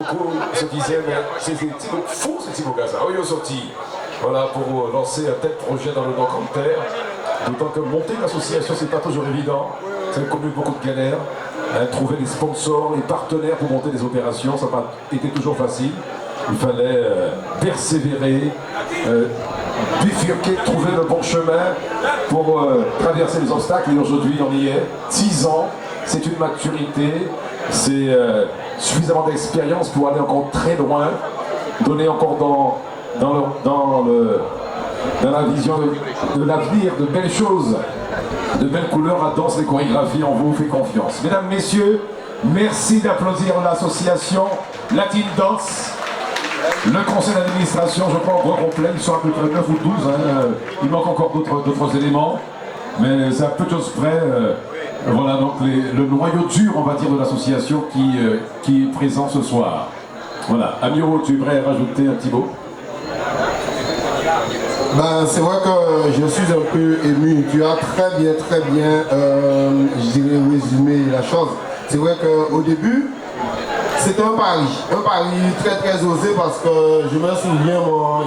Beaucoup se disaient, mais c'est fou ce Thibaut Gaza. Oh, il est sorti. Voilà, pour lancer un tel projet dans le Nord-Grand-Terre. D'autant que monter une association, c'est pas toujours évident. Ça a connu beaucoup de galères. Trouver des sponsors, des partenaires pour monter des opérations, ça n'a pas été toujours facile. Il fallait persévérer, bifurquer, trouver le bon chemin pour traverser les obstacles. Et aujourd'hui, on y est. 10 ans, c'est une maturité, c'est suffisamment d'expérience pour aller encore très loin, donner encore dans la vision de l'avenir, de belles choses, de belles couleurs à danse, les chorégraphies, on vous fait confiance. Mesdames, Messieurs, merci d'applaudir l'association Latine Dance. Le conseil d'administration, je crois, au grand complet, ils sont à peu près 9 ou 12, hein. Il manque encore d'autres éléments, mais c'est à peu de choses près. Voilà donc le noyau dur, on va dire, de l'association qui est présent ce soir. Voilà. Amiro, tu aimerais rajouter un petit mot? Ben, c'est vrai que je suis un peu ému. Tu as très bien, je dirais, résumé la chose. C'est vrai qu'au début, c'était un pari très osé parce que je me souviens,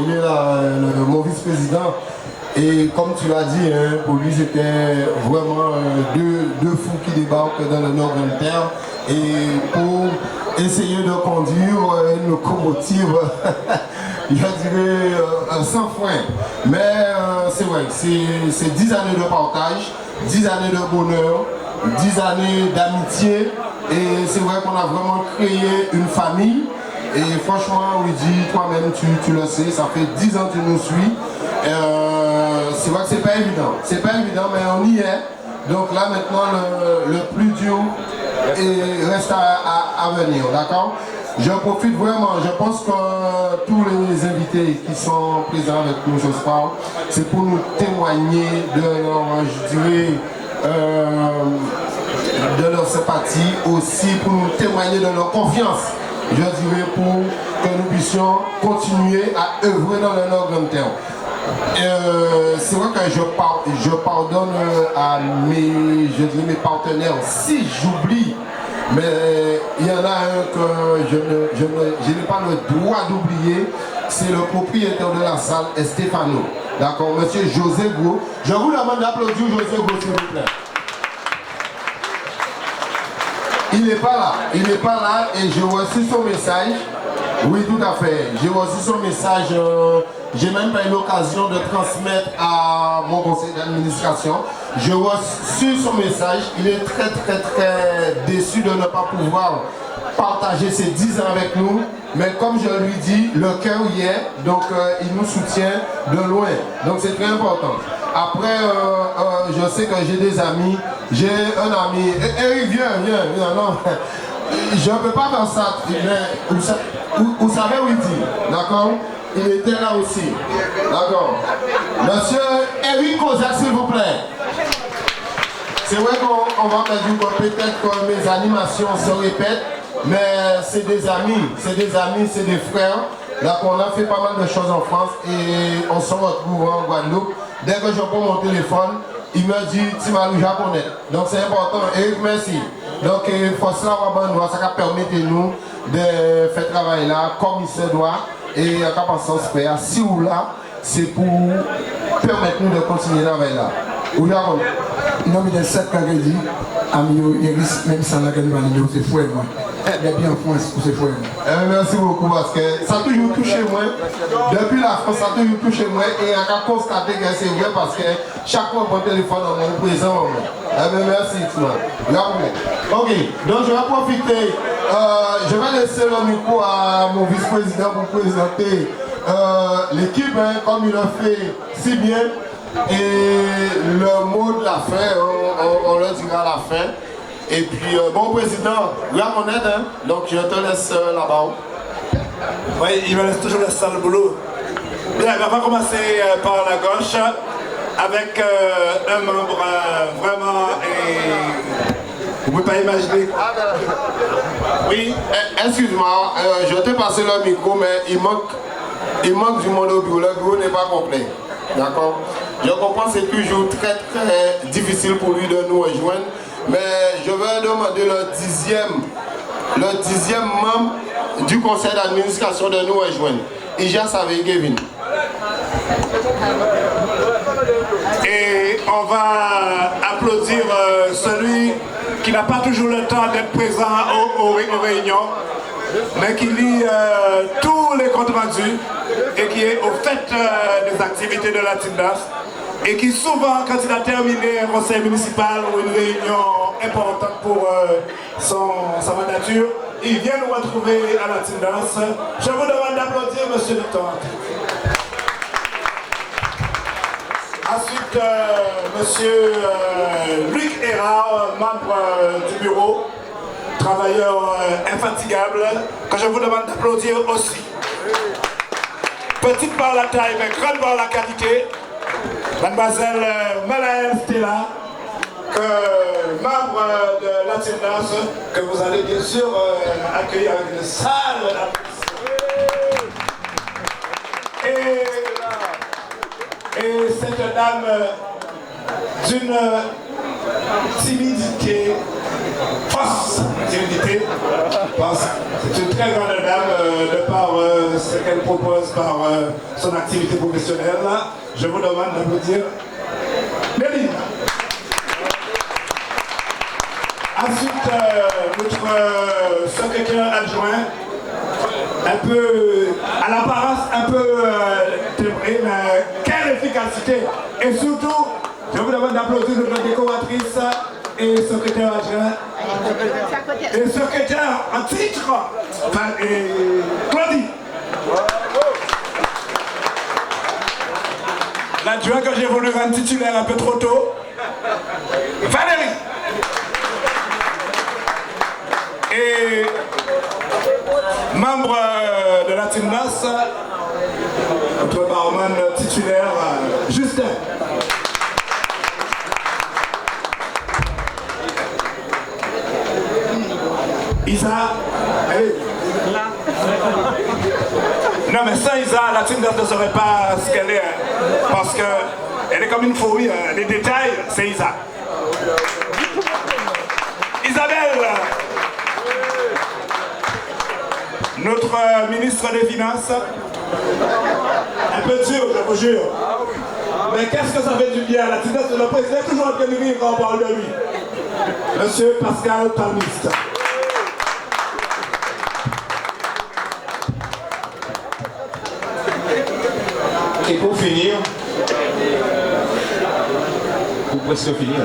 il est là, mon vice-président. Et comme tu l'as dit, hein, pour lui c'était vraiment deux fous qui débarquent dans le Nord-Grand-Terre et pour essayer de conduire une locomotive, je dirais sans frein. Mais c'est vrai, c'est 10 années de partage, 10 années de bonheur, 10 années d'amitié et c'est vrai qu'on a vraiment créé une famille. Et franchement, Luigi, toi-même, tu le sais, ça fait 10 ans que tu nous suis. C'est vrai que c'est pas évident, mais on y est. Donc là maintenant le plus dur reste à venir, d'accord? Je profite vraiment, je pense que tous les invités qui sont présents avec nous ce soir, c'est pour nous témoigner de leur, je dirais, de leur sympathie, aussi pour nous témoigner de leur confiance, je dirais, pour que nous puissions continuer à œuvrer dans le Nord-Grand-Terre. C'est vrai que je pardonne à mes partenaires si j'oublie, mais il y en a un que je n'ai pas le droit d'oublier, c'est le propriétaire de la salle, Stéphano. D'accord, monsieur José Gros. Je vous demande d'applaudir José Gros, s'il vous plaît. Il n'est pas là et j'ai reçu son message. Oui, tout à fait. J'ai reçu son message. J'ai même pas eu l'occasion de transmettre à mon conseil d'administration. J'ai reçu son message. Il est très déçu de ne pas pouvoir partager ses 10 ans avec nous. Mais comme je lui dis, le cœur y est. Donc il nous soutient de loin. Donc c'est très important. Après, je sais que j'ai des amis. J'ai un ami. Eric, viens. Non. Je ne peux pas faire ça. Vous savez où il dit, d'accord? Il était là aussi. D'accord. Monsieur Eric Kozak, s'il vous plaît. C'est vrai qu'on va me dire que peut-être que mes animations se répètent, mais c'est des amis, c'est des frères. Là, on a fait pas mal de choses en France et on se retrouve en Guadeloupe. Dès que je prends mon téléphone, il me dit Timalou japonais. Donc c'est important. Eric, merci. Donc il faut cela, ça permet de nous de faire travail là comme il se doit. Et à capacité faire si ou là, c'est pour permettre nous de continuer travail là. Ou là, non, mais dans cette cas, dit, Amio, même sans la gagne, c'est fouet, moi. Il y a bien en France pour ces fouets. Merci beaucoup parce que ça a toujours touché moi. Depuis la France, ça a toujours touché moi. Et on a constaté que c'est vrai parce que chaque fois mon téléphone est présent. Merci, ok, donc je vais profiter. Je vais laisser le micro à mon vice-président pour présenter l'équipe, hein, comme il le fait si bien. Et le mot de la fin, on le dira à la fin. Et puis, bon président, regarde mon aide, hein, donc je te laisse là-bas. Oui, il me laisse toujours le sale boulot. Bien, on va commencer par la gauche avec un membre vraiment, vous ne pouvez pas imaginer. Oui. Excuse-moi, je t'ai passé le micro, mais il manque du monde au bureau. Le bureau n'est pas complet. D'accord? Je comprends que c'est toujours très difficile pour lui de nous rejoindre, mais je vais demander le dixième membre du conseil d'administration de nous rejoindre. Ija avec Kevin. Et on va applaudir celui qui n'a pas toujours le temps d'être présent aux réunions, mais qui lit tous les comptes rendus et qui est au fait des activités de la Tindas et qui souvent, quand il a terminé un conseil municipal ou une réunion importante pour sa mandature, il vient nous retrouver à la Tindas. Je vous demande d'applaudir M. Victor. Ensuite, M. Luc Hérard, membre du bureau, travailleur infatigable, que je vous demande d'applaudir aussi. Petite par la taille, mais grande par la qualité, mademoiselle Malaël Stella, membre de la Tindas, que vous allez bien sûr accueillir avec une salle et cette dame d'une timidité, fausse timidité, c'est une très grande dame de par ce qu'elle propose par son activité professionnelle. Je vous demande d'applaudir Méline. Ensuite, notre secrétaire adjoint, un peu, à l'apparence un peu tébré, mais quelle efficacité! Et surtout, je vous demande d'applaudir notre décoratrice et secrétaire adjoint. Et secrétaire en titre, Claudie. L'adjoint que j'ai voulu rendre titulaire un peu trop tôt, Valérie. Et membre de la Tindas, notre barman titulaire, Justin. Isa, allez. Non mais sans Isa, la Tindas ne serait pas ce qu'elle est, parce qu'elle est comme une fourmi, les détails, c'est Isa. Isabelle, notre ministre des Finances, un peu dur, je vous jure. Mais qu'est-ce que ça fait du bien? La Tindas de le président est toujours en train de rire quand on parle de lui. Monsieur Pascal Palmiste. Et pour finir, pour presque finir,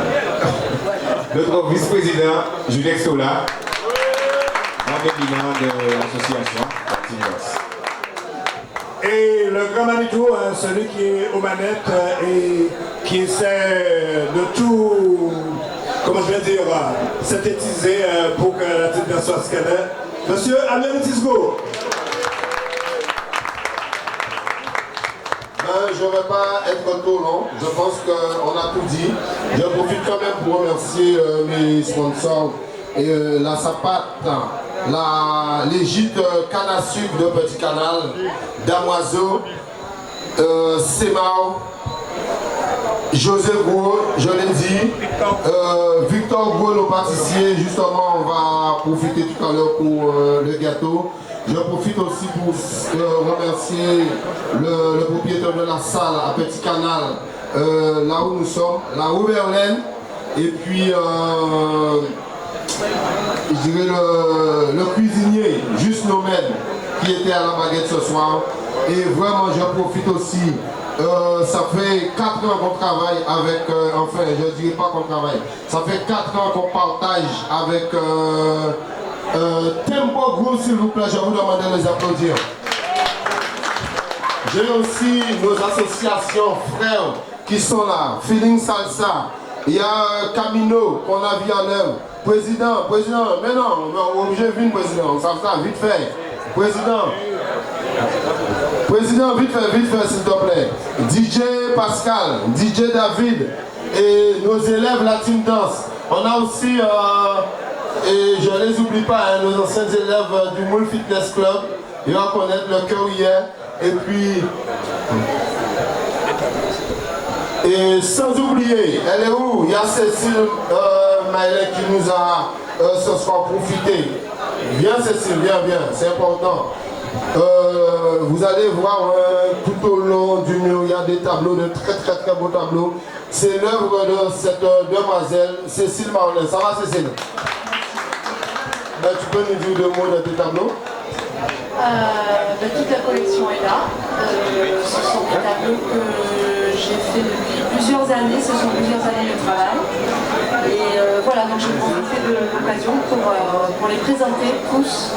notre vice-président Julien Sola, membre éminent de l'association Tindas. Et le grand Manitou, celui qui est aux manettes et qui essaie de tout, comment je vais dire, synthétiser pour que la Tindas soit ce qu'elle est. Monsieur Amel Tisgo. Je ne vais pas être trop long, je pense qu'on a tout dit. Je profite quand même pour remercier mes sponsors et la Sapat, l'égide canne à sucre de Petit Canal, Damoiseau, Semao, José Gros, je l'ai dit, Victor Gros, le pâtissier, justement on va profiter tout à l'heure pour le gâteau. Je profite aussi pour remercier le propriétaire de la salle à Petit Canal, là où nous sommes, la rue Verlaine, et puis je dirais le cuisinier, Juste Nomène, qui était à la baguette ce soir. Et vraiment, je profite aussi, ça fait 4 ans qu'on travaille avec, enfin, je ne dirais pas qu'on travaille, ça fait 4 ans qu'on partage avec Tempo Group, s'il vous plaît, je vous demande de les applaudir. J'ai aussi nos associations frères qui sont là, Feeling Salsa, il y a Camino qu'on a vu en œuvre. Président, mais non, on est obligé de venir, président, ça vite fait. Président, vite fait, s'il te plaît. DJ Pascal, DJ David et nos élèves la Team Dance. On a aussi, et je ne les oublie pas, hein, nos anciens élèves du Moule Fitness Club. Ils vont connaître le cœur hier. Et puis, et sans oublier, elle est où? Il y a Cécile Maëlin qui nous a ce soir profité. Viens Cécile, viens, c'est important. Vous allez voir tout au long du mur, il y a des tableaux, de très beaux tableaux. C'est l'œuvre de cette demoiselle, Cécile Marlin. Ça va Cécile? Tu peux nous dire 2 mots de tes tableaux? Toute la collection est là. Ce sont des tableaux que j'ai fait depuis plusieurs années, ce sont plusieurs années de travail. Et voilà, donc j'ai profité de l'occasion pour les présenter tous.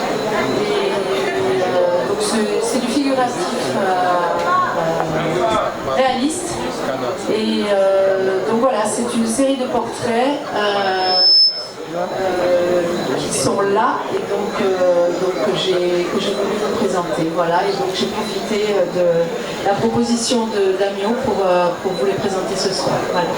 Donc c'est du figuratif réaliste. Et donc voilà, c'est une série de portraits qui sont là et donc que j'ai voulu vous présenter. Voilà, et donc j'ai profité de la proposition d'Amio pour vous les présenter ce soir. Voilà.